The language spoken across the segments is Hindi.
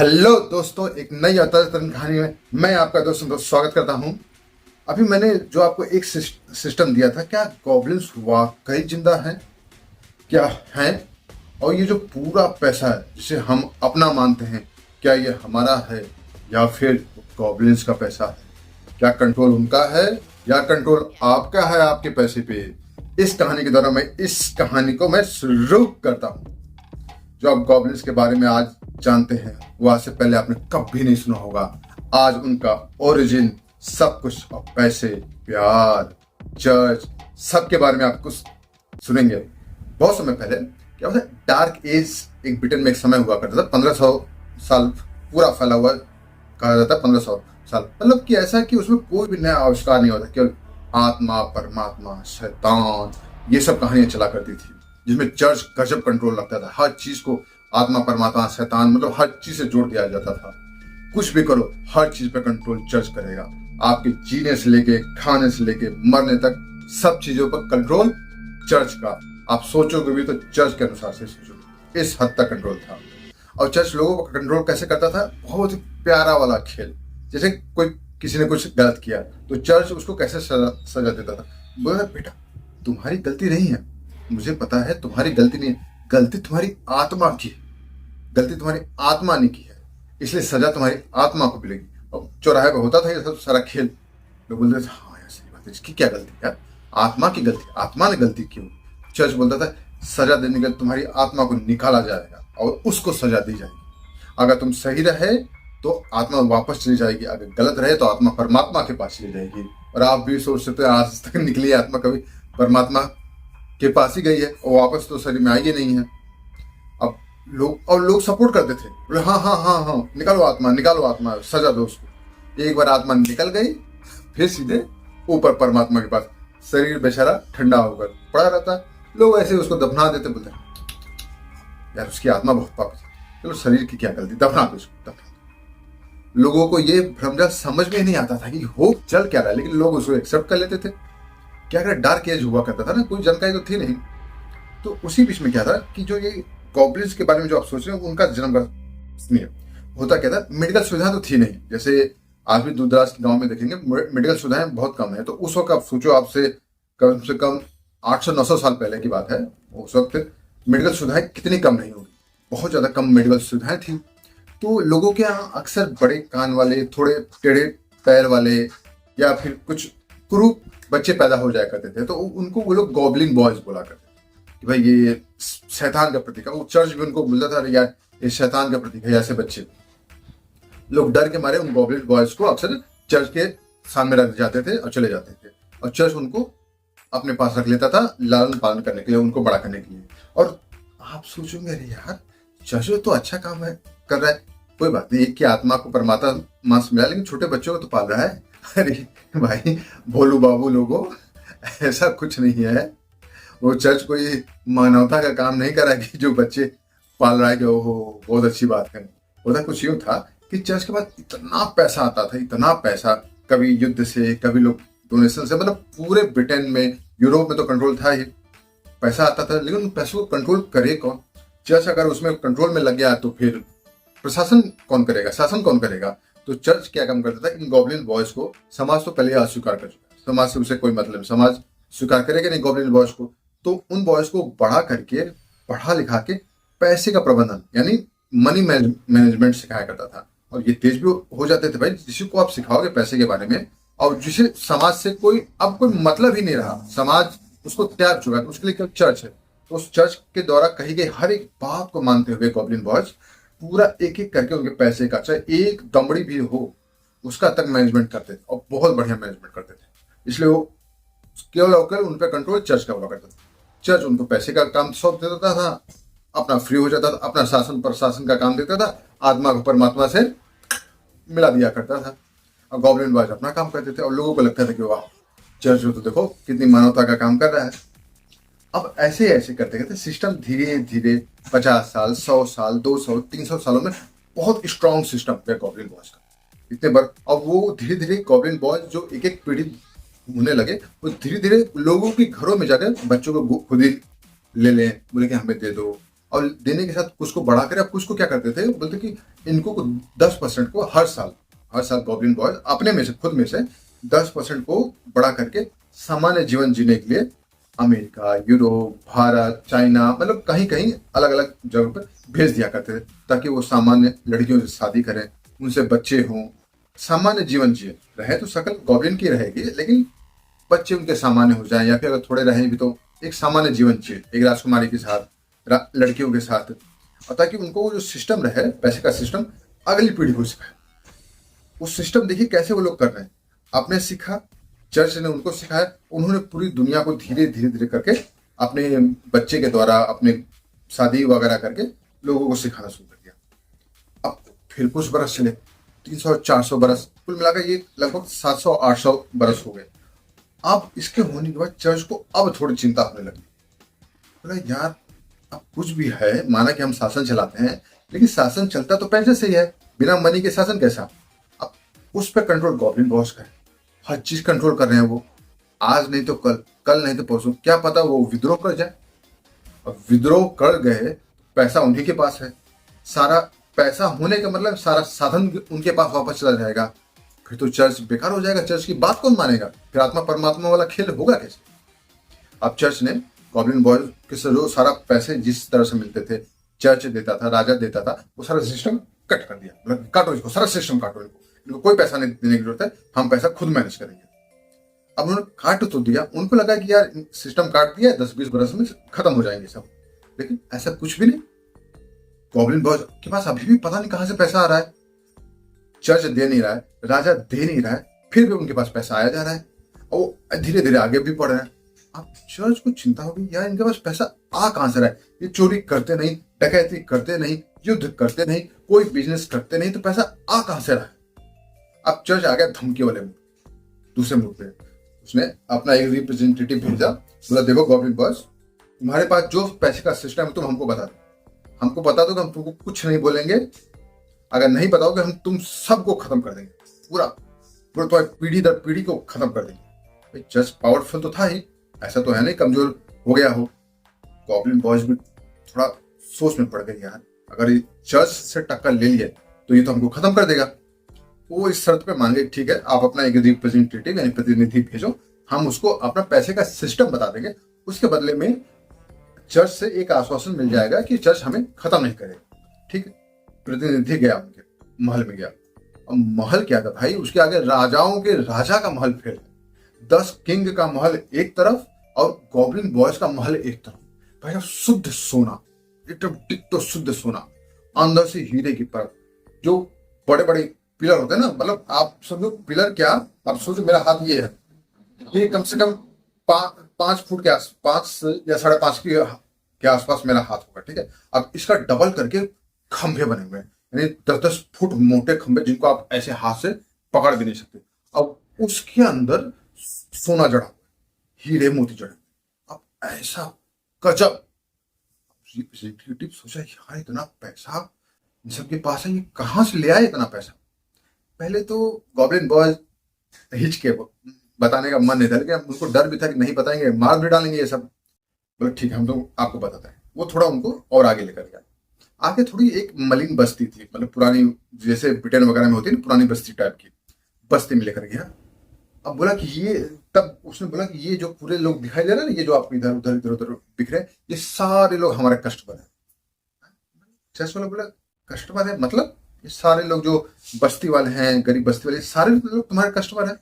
हेलो दोस्तों, एक नई अवतार कहानी में मैं आपका दोस्तों स्वागत करता हूं। अभी मैंने जो आपको एक सिस्टम दिया था, क्या गॉब्लिन्स वाकई जिंदा हैं? क्या हैं? और ये जो पूरा पैसा है जिसे हम अपना मानते हैं, क्या ये हमारा है या फिर गॉब्लिन्स का पैसा है? क्या कंट्रोल उनका है या कंट्रोल आपका है आपके पैसे पे? इस कहानी के द्वारा मैं इस कहानी को मैं शुरू करता हूँ। जो आप गॉब्लिन्स के बारे में आज जानते हैं वो आज से पहले आपने कभी नहीं सुना होगा। आज उनका ओरिजिन, सब कुछ, और पैसे, प्यार, चर्च, सबके बारे में आप कुछ सुनेंगे। बहुत समय पहले क्या होता है, डार्क एज एक ब्रिटेन में एक समय हुआ करता था। 1500 साल पूरा फैला हुआ कहा जाता है। 1500 साल मतलब कि ऐसा कि उसमें कोई भी नया आविष्कार नहीं होता, केवल आत्मा, परमात्मा, शैतान, ये सब कहानियां चला करती थी, जिसमें चर्च गजब कंट्रोल रखता था। हर चीज को आत्मा, परमात्मा, शैतान, मतलब हर चीज से जोड़ दिया जाता था। कुछ भी करो, हर चीज पे कंट्रोल चर्च करेगा। आपके जीने से लेके, खाने से लेके, मरने तक, सब चीजों पर कंट्रोल चर्च का। आप सोचोगे भी तो चर्च के अनुसार से सोचोगे। इस हद तक कंट्रोल था। और चर्च लोगों को कंट्रोल कैसे करता था? बहुत ही प्यारा वाला खेल। जैसे कोई किसी ने कुछ गलत किया तो चर्च उसको कैसे सजा देता था। बोला, बेटा तुम्हारी गलती नहीं है, मुझे पता है तुम्हारी गलती नहीं है, गलती तुम्हारी आत्मा की है, गलती तुम्हारी आत्मा ने की है, इसलिए सजा तुम्हारी आत्मा को मिलेगी। और चौराहे पर होता था ये सब सारा खेल। लोग बोलते थे, हाँ यार सही बात है, इसकी क्या गलती है? आत्मा की गलती, आत्मा ने गलती क्यों? चर्च बोलता था सजा देने के लिए तुम्हारी आत्मा को निकाला जाएगा और उसको सजा दी जाएगी। अगर तुम सही रहे तो आत्मा वापस चली जाएगी, अगर गलत रहे तो आत्मा परमात्मा के पास चली जाएगी। और आप भी सोच सकते हो, आज तक निकली आत्मा कभी परमात्मा के पास ही गई है और वापस तो शरीर में आई ही नहीं है। अब लोग सपोर्ट करते थे, बोले हाँ हाँ हाँ हाँ, निकालो आत्मा, सजा दो उसको। एक बार आत्मा निकल गई, फिर सीधे ऊपर परमात्मा के पास। शरीर बेचारा ठंडा होकर पड़ा रहता। लोग ऐसे उसको दफना देते, बोलते यार उसकी आत्मा बहुत पाप थी, चलो शरीर की क्या गलती, दफना दो उसको, दफना। लोगों को ये भ्रम समझ में नहीं आता था कि हो चल क्या रहा है, लेकिन लोग उसको एक्सेप्ट कर लेते थे। क्या कर डार्क एज हुआ करता था ना, कोई जानकारी तो थी नहीं। तो उसी बीच में क्या था कि जो ये गॉब्लिन्स के बारे में जो आप सोच रहे हो, उनका जन्म नहीं होता। क्या था, मेडिकल सुविधा तो थी नहीं। जैसे आज भी दूर दराज के गाँव में देखेंगे मेडिकल सुविधाएं बहुत कम है। तो उस वक्त आप सोचो, आपसे कम से कम 800-900 साल पहले की बात है, उस वक्त मेडिकल सुविधाएं कितनी कम नहीं होगी, बहुत ज्यादा कम मेडिकल सुविधाएं थी। तो लोगों के यहाँ अक्सर बड़े कान वाले, थोड़े टेढ़े पैर वाले या फिर कुछ कुरूप बच्चे पैदा हो जाया करते थे। तो उनको वो लोग गॉब्लिन बॉयज बोला करते थे कि भाई ये शैतान का प्रतीक है। वो चर्च भी उनको बोलता था, यार ये शैतान का प्रतीक है। ऐसे बच्चे लोग डर के मारे उन गॉब्लिन बॉयज को अक्सर चर्च के सामने रख जाते थे और चले जाते थे, और चर्च उनको अपने पास रख लेता था लालन पालन करने के लिए, उनको बड़ा करने के लिए। और आप सोचोगे, अरे यार चर्च तो अच्छा काम है कर रहा है, कोई बात नहीं, एक की आत्मा को परमात्मा मांस मिला, लेकिन छोटे बच्चों को तो पाल रहा है। अरे भाई भोलू बाबू लोगों, ऐसा कुछ नहीं है। वो चर्च कोई मानवता का काम नहीं कर रहा है कि जो बच्चे पाल रहा है कि ओहो बहुत अच्छी बात है। होता कुछ यूं था कि चर्च के बाद इतना पैसा आता था, इतना पैसा, कभी युद्ध से, कभी लोग डोनेशन से, मतलब पूरे ब्रिटेन में, यूरोप में तो कंट्रोल था ही, पैसा आता था। लेकिन उन पैसों को कंट्रोल करे कौन? चर्च अगर उसमें कंट्रोल में लग गया तो फिर प्रशासन कौन करेगा, शासन कौन करेगा? तो चर्च क्या काम करता था, इन गॉब्लिन बॉयज को समाज तो पहले अस्वीकार कर चुका है, समाज से उसे कोई मतलब, समाज स्वीकार करेगा नहीं गॉब्लिन बॉयज को। तो उन बॉयज को बढ़ा करके, पढ़ा लिखा के पैसे का प्रबंधन यानी मनी मैनेजमेंट सिखाया करता था। और ये तेज भी हो जाते थे भाई, जिसी को आप सिखाओगे पैसे के बारे में, और जिसे समाज से कोई अब कोई मतलब ही नहीं रहा, समाज उसको त्याग चुका है, उसके लिए केवल चर्च है। तो उस चर्च के द्वारा कही गई हर एक बात को मानते हुए गॉब्लिन बॉयज पूरा एक एक करके उनके पैसे का, चाहे एक दमड़ी भी हो, उसका तक मैनेजमेंट करते थे, और बहुत बढ़िया मैनेजमेंट करते थे। इसलिए वो केवल और केवल उन पर कंट्रोल चर्च का हुआ करता था। चर्च उनको पैसे का काम सौंप देता था, अपना फ्री हो जाता था, अपना शासन प्रशासन का काम देता था, आत्मा को परमात्मा से मिला दिया करता था, और गॉब्लिन बॉयज अपना काम करते थे। और लोगों को लगता था कि वाह चर्च तो देखो कितनी मानवता का काम कर रहा है। अब ऐसे ऐसे करते करते सिस्टम धीरे धीरे 50 साल, 100 साल, 200, 300 सालों में बहुत स्ट्रॉन्ग सिस्टम है गॉब्लिन बॉयज का, इतने बार। और वो धीरे धीरे गॉब्लिन बॉयज जो एक एक पीढ़ी होने लगे, वो धीरे धीरे लोगों के घरों में जाकर बच्चों को खुद ही ले लें, बोले कि हमें दे दो, और देने के साथ कुछ को बढ़ा कर, अब कुछ को क्या करते थे, बोलते कि इनको 10% को हर साल गॉब्लिन बॉयज अपने में से, खुद में से 10% को बढ़ा करके सामान्य जीवन जीने के लिए अमेरिका, यूरोप, भारत, चाइना, मतलब कहीं कहीं अलग अलग जगह पर भेज दिया करते थे, ताकि वो सामान्य लड़कियों से शादी करें, उनसे बच्चे हों, सामान्य जीवन जिए। रहे तो शकल गॉब्लिन की रहेगी, लेकिन बच्चे उनके सामान्य हो जाएं, या फिर अगर थोड़े रहें भी तो एक सामान्य जीवन जिए, एक राजकुमारी के साथ, लड़कियों के साथ, और ताकि उनको वो जो सिस्टम रहे, पैसे का सिस्टम, अगली पीढ़ी को सिखाए। वो सिस्टम देखिए कैसे वो लोग कर रहे हैं। आपने सीखा, चर्च ने उनको सिखाया, उन्होंने पूरी दुनिया को धीरे धीरे धीरे करके अपने बच्चे के द्वारा, अपने शादी वगैरह करके लोगों को सिखाना शुरू कर दिया। अब फिर कुछ बरस चले, 300-400 बरस, कुल मिलाकर ये लगभग 700-800 बरस हो गए। अब इसके होने के बाद चर्च को अब थोड़ी चिंता होने लगी। बोला यार, अब कुछ भी है, माना कि हम शासन चलाते हैं, लेकिन शासन चलता तो पैसे से ही है, बिना मनी के शासन कैसा। अब उस पर कंट्रोल गॉब्लिन बॉस का है, हर चीज कंट्रोल कर रहे हैं वो। आज नहीं तो कल, कल नहीं तो परसों, क्या पता वो विद्रोह कर जाए। अब विद्रोह कर गए, पैसा उन्हीं के पास है, सारा पैसा होने का मतलब सारा साधन उनके पास वापस चला जाएगा, फिर तो चर्च बेकार हो जाएगा। चर्च की बात कौन मानेगा, फिर आत्मा परमात्मा वाला खेल होगा कैसे। अब चर्च ने गॉब्लिन बॉयज के जो सारा पैसे जिस तरह से मिलते थे, चर्च देता था, राजा देता था, वो सारा सिस्टम कट कर दिया। मतलब काटो इसको, सारा सिस्टम काटो, इनको कोई पैसा नहीं देने की जरूरत है, हम पैसा खुद मैनेज करेंगे। अब उन्होंने काट तो दिया, उनको लगा कि यार सिस्टम काट दिया, 10-20 बरस में खत्म हो जाएंगे सब, लेकिन ऐसा कुछ भी नहीं। गॉब्लिन बॉयज के पास अभी भी पता नहीं कहां से पैसा आ रहा है। चर्च दे नहीं रहा है, राजा दे नहीं रहा है, फिर भी उनके पास पैसा आया जा रहा है, और वो धीरे धीरे आगे भी बढ़ रहे हैं। अब चर्च को चिंता होगी, यार इनके पास पैसा आ कहां से रहा है, ये चोरी करते नहीं, डकैती करते नहीं, युद्ध करते नहीं, कोई बिजनेस करते नहीं, तो पैसा आ कहां से रहा है। अब चर्च आ गया धमकी वाले मूड, दूसरे मूड पे। उसने अपना एक रिप्रेजेंटेटिव भेजा, बोला देखो गॉब्लिन बॉयज, तुम्हारे पास जो पैसे का सिस्टम है तुम हमको बता दो, हमको बता दो कि हम तुमको कुछ नहीं बोलेंगे, अगर नहीं बताओगे हम तुम सबको खत्म कर देंगे, पूरा तुम्हारी पीढ़ी दर पीढ़ी को खत्म कर देंगे। चर्च पावरफुल तो था ही, ऐसा तो है नहीं कमजोर हो गया हो। गॉब्लिन बॉयज भी थोड़ा सोच में पड़ गई, यार अगर ये चर्च से टक्कर ले लिए तो ये तो हमको खत्म कर देगा। वो इस शर्त पे मान गए, ठीक है आप अपना एक रिप्रेजेंटेटिव यानी प्रतिनिधि भेजो, हम उसको अपना पैसे का सिस्टम बता देंगे, उसके बदले में चर्च से एक आश्वासन मिल जाएगा कि चर्च हमें खत्म नहीं करेगा। ठीक है, प्रतिनिधि गया उनके महल में गया। अब महल क्या था भाई, उसके आगे राजाओं के राजा का महल फेल, 10 किंग का महल एक तरफ और गॉब्लिन बॉयज का महल एक तरफ। भाई शुद्ध सोना, एकदम टिट्टो शुद्ध सोना, अंदर से हीरे की परत, जो बड़े बड़े पिलर होते हैं ना, मतलब आप समझो पिलर क्या, आप सोचो मेरा हाथ ये है, ये कम से कम 5 फुट के 5 या 5.5 के आसपास मेरा हाथ होगा। ठीक है, अब इसका डबल करके खंभे बने हुए हैं, यानी 10-10 फुट मोटे खंभे, जिनको आप ऐसे हाथ से पकड़ भी नहीं सकते। अब उसके अंदर सोना जड़ा हुआ, हीरे मोती जड़े। अब ऐसा गजब, रिप्रेजेंटेटिव सोचा यार इतना पैसा इन सबके पास है, ये कहां से ले आए इतना पैसा। पहले तो गॉब्लिन बॉयज हिचके, बताने का मन नहीं था, लेकिन उनको डर भी था कि नहीं बताएंगे मार भी डालेंगे ये सब। बोले ठीक है हम तो आपको बताते हैं। वो थोड़ा उनको और आगे लेकर गया। आगे थोड़ी एक मलिन बस्ती थी, मतलब पुरानी जैसे ब्रिटेन वगैरह में होती है ना, पुरानी बस्ती टाइप की बस्ती में लेकर गया। अब बोला कि ये, तब उसने बोला कि ये जो पूरे लोग दिखाई दे रहे हैं, ये जो आपको इधर उधर इधर उधर दिख रहे हैं, ये सारे लोग हमारे कस्टमर है। चर्च वाला बोला कस्टमर है मतलब, ये सारे लोग जो बस्ती वाले हैं, गरीब बस्ती वाले, सारे लोग तुम्हारे कस्टमर है।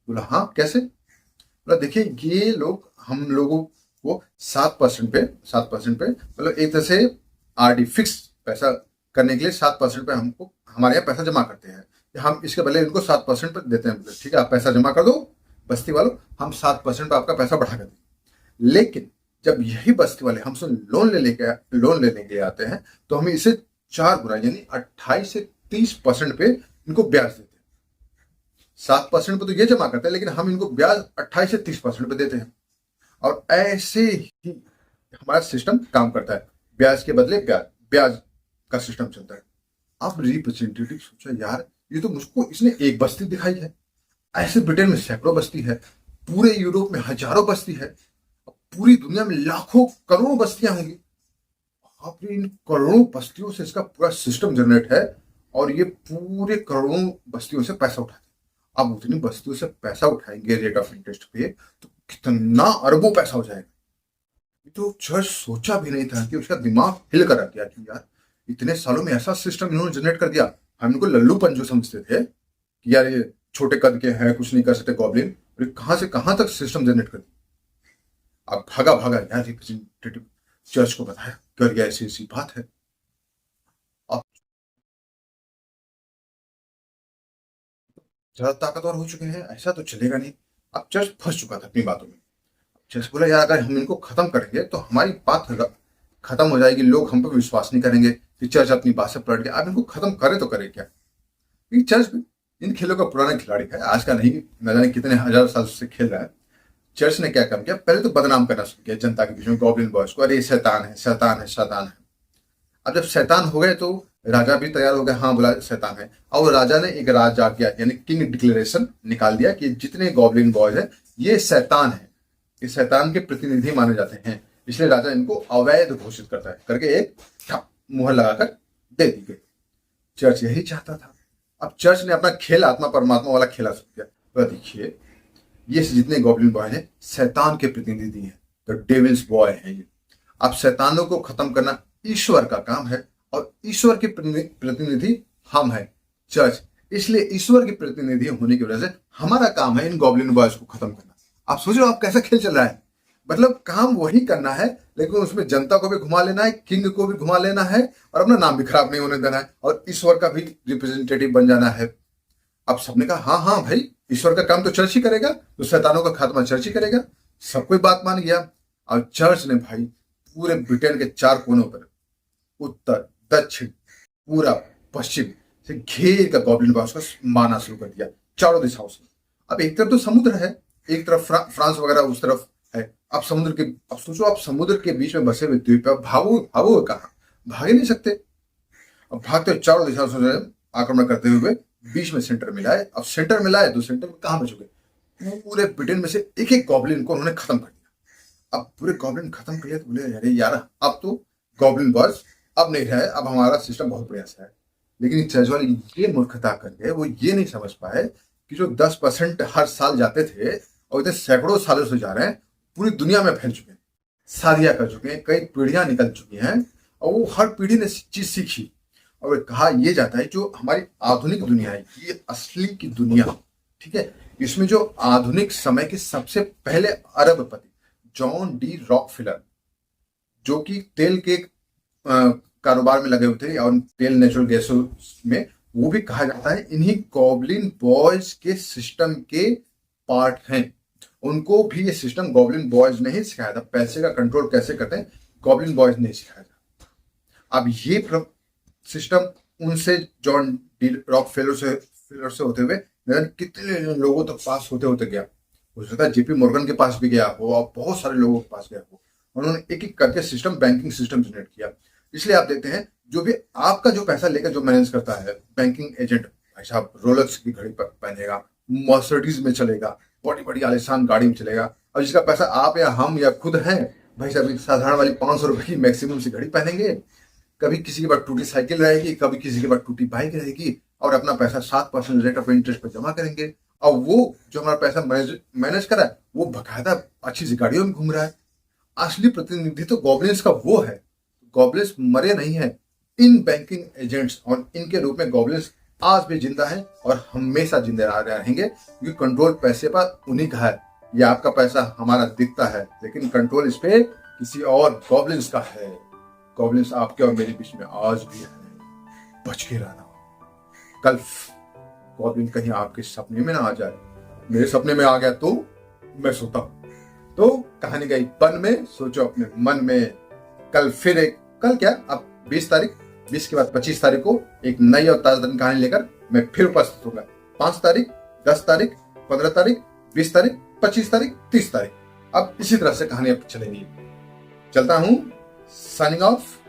बोला हाँ कैसे। बोला देखिए ये लोग हम लोगों को 7% पे मतलब एक तरह से आरडी फिक्स पैसा करने के लिए 7% पे हमको हमारे यहाँ पैसा जमा करते हैं, हम इसके बदले इनको 7% पे देते हैं। ठीक है आप पैसा जमा कर दो बस्ती वालों, हम 7% पे आपका पैसा बढ़ा कर देंगे। लेकिन जब यही बस्ती वाले हमसे लोन लेने के लिए आते हैं, तो हमें इसे 4 गुना यानी 28 से 30% पे इनको ब्याज देते हैं। 7% पे तो ये जमा करते हैं, लेकिन हम इनको ब्याज 28 से 30% पे देते हैं। और ऐसे ही हमारा सिस्टम काम करता है, ब्याज के बदले ब्याज का सिस्टम चलता है। अब रिप्रेजेंटेटिव सोचा यार ये तो मुझको इसने एक बस्ती दिखाई है, ऐसे ब्रिटेन में सैकड़ों बस्ती है, पूरे यूरोप में हजारों बस्ती है, पूरी दुनिया में लाखों करोड़ों बस्तियां होंगी, आपने इन करोड़ों बस्तियों से इसका पूरा सिस्टम जनरेट है और ये पूरे करोड़ों बस्तियों से पैसा उठाते हैं। अब उतनी बस्तियों से पैसा उठाएंगे रेट ऑफ इंटरेस्ट पे तो कितना अरबों पैसा हो जाएगा। ये तो चर्च सोचा भी नहीं था कि उसका दिमाग हिल कर आ गया कि यार इतने सालों में ऐसा सिस्टम इन्होंने जनरेट कर दिया। हम इनको लल्लूपन जो समझते थे कि यार ये छोटे कद के हैं, कुछ नहीं कर सकते गॉब्लिन, और कहां से कहां तक सिस्टम जनरेट कर दिया। अब भागा भागा यार रिप्रेजेंटेटिव चर्च को बताया कर गया ऐसी ऐसी बात है। अब ज्यादा ताकतवर हो चुके हैं, ऐसा तो चलेगा नहीं। अब चर्च फंस चुका था अपनी बातों में। चर्च बोला यार अगर हम इनको खत्म करेंगे तो हमारी बात खत्म हो जाएगी, लोग हम पर विश्वास नहीं करेंगे कि चर्च अपनी बात से पलट गया। अब इनको खत्म करे तो करे क्या, क्योंकि चर्च इन खेलों का पुराना खिलाड़ी है, आज का नहीं, न जाने कितने हजार साल से खेल रहा है। चर्च ने क्या काम किया, पहले तो बदनाम करना शुरू किया जनता के बीच में गॉब्लिन बॉयज को, अरे शैतान है शैतान है शैतान है। अब जब शैतान हो गए तो राजा भी तैयार हो गया, हाँ बोला शैतान है। और राजा ने एक राज आज्ञा यानी किंग डिक्लेरेशन निकाल दिया कि जितने गॉब्लिन बॉयज है ये शैतान है, ये शैतान के प्रतिनिधि माने जाते हैं, इसलिए राजा इनको अवैध घोषित करता है करके एक मुहर लगाकर दे दी गई। चर्च यही चाहता था। अब चर्च ने अपना खेल आत्मा परमात्मा वाला खेला शुरू किया। तो देखिए ये जितने गॉब्लिन बॉय हैं शैतान के प्रतिनिधि हैं, तो डेविल्स बॉय हैं ये। अब शैतानों को खत्म करना ईश्वर का काम है और ईश्वर के प्रतिनिधि हम हैं चर्च, इसलिए ईश्वर के प्रतिनिधि होने की वजह से हमारा काम है इन गॉब्लिन बॉयज को खत्म करना। आप सोच रहे हो आप कैसा खेल चल रहा है, मतलब काम वही करना है लेकिन उसमें जनता को भी घुमा लेना है, किंग को भी घुमा लेना है और अपना नाम भी खराब नहीं होने देना है और ईश्वर का भी रिप्रेजेंटेटिव बन जाना है। अब सबने कहा हाँ हाँ भाई ईश्वर का काम तो चर्च ही करेगा, तो शैतानों का खात्मा चर्च ही करेगा। सब कोई बात मान गया। और चर्च ने भाई पूरे ब्रिटेन के 4 कोनों पर उत्तर दक्षिण पूरा पश्चिम से घेर का गॉब्लिन बॉयज को मारना शुरू कर दिया चारों दिशाओं से। अब एक तरफ तो समुद्र है, एक तरफ फ्रांस वगैरह उस तरफ है। अब समुद्र के, अब सोचो आप समुद्र के बीच में बसे हुए द्वीप पे भागो भागो कहाँ, भाग ही नहीं सकते। अब भागते चारों दिशाओं से आक्रमण करते हुए बीच में सेंटर मिलाए। अब सेंटर मिलाए तो सेंटर में कहां बचोगे, पूरे ब्रिटेन में से एक एक गॉब्लिन को उन्होंने खत्म कर दिया। अब पूरे गॉब्लिन खत्म कर दिया तो बोले अरे यार अब तो गॉब्लिन बॉयज अब नहीं रहे, अब हमारा सिस्टम बहुत बढ़िया से है। लेकिन चर्च वाले ये मूर्खता कर गए, वो ये नहीं समझ पाए कि जो 10% हर साल जाते थे और इतने सैकड़ों सालों से जा रहे हैं, पूरी दुनिया में फैल चुके हैं, शादियां कर चुके हैं, कई पीढ़ियां निकल चुकी हैं और वो हर पीढ़ी ने चीज सीखी। और कहा यह जाता है जो हमारी आधुनिक दुनिया है ये असली की दुनिया, ठीक है। इसमें जो आधुनिक समय के सबसे पहले अरबपति जॉन डी रॉकफेलर, जो कि तेल के कारोबार में लगे हुए थे और तेल नेचुरल गैसों में, वो भी कहा जाता है इन्हीं गॉब्लिन बॉयज के सिस्टम के पार्ट हैं। उनको भी ये सिस्टम गॉब्लिन बॉयज ने ही सिखाया था, पैसे का कंट्रोल कैसे करते हैं गॉब्लिन बॉयज ने सिखाया था। अब ये सिस्टम उनसे जॉन डी रॉकफेलर से होते हुए कितने लोगों तक पास होते होते गया। हो सकता है जेपी मॉर्गन के पास भी गया हो और बहुत सारे लोगों के पास गया हो। उन्होंने एक एक करके सिस्टम, बैंकिंग सिस्टम जनरेट किया। इसलिए आप देखते हैं जो भी आपका जो पैसा लेकर जो मैनेज करता है बैंकिंग एजेंट, भाई साहब रोलेक्स की घड़ी पहनेगा, मर्सिडीज में चलेगा, बड़ी बड़ी आलिशान गाड़ी में चलेगा, और जिसका पैसा आप या हम या खुद हैं, भाई साहब साधारण वाली 500 रुपए की मैक्सिमम से घड़ी पहनेंगे। कभी किसी के पास टूटी साइकिल रहेगी, कभी किसी के पास टूटी बाइक रहेगी, और अपना पैसा 7% रेट ऑफ इंटरेस्ट पर जमा करेंगे। और वो जो हमारा पैसा मैनेज करा है वो बकायदा अच्छी सी गाड़ियों में घूम रहा है। असली प्रतिनिधि तो गॉब्लिन्स का वो है। गॉब्लिन्स मरे नहीं है, इन बैंकिंग एजेंट्स और इनके रूप में गॉब्लिन्स आज भी जिंदा है और हमेशा जिंदा रहेंगे, क्योंकि कंट्रोल पैसे पर उन्हीं का है। ये आपका पैसा हमारा दिखता है लेकिन कंट्रोल इस पे किसी और गॉब्लिन्स का है। गॉब्लिन्स आपके और मेरे बीच में आज भी है, बच के रहना। कल गॉब्लिन कहीं आपके सपने में ना आ जाए। मेरे सपने में आ गया तो मैं सोता हूं। तो कहानी गई पन में, सोचो अपने मन में। कल फिर एक, कल क्या अब 20 तारीख, 20 के बाद 25 तारीख को एक नई और ताजा कहानी लेकर मैं फिर उपस्थित होगा। 5 तारीख, 10 तारीख, 15 तारीख, 20 तारीख, 25 तारीख, 30 तारीख, अब इसी तरह से कहानी अब चलेगी। चलता हूं, साइनिंग ऑफ।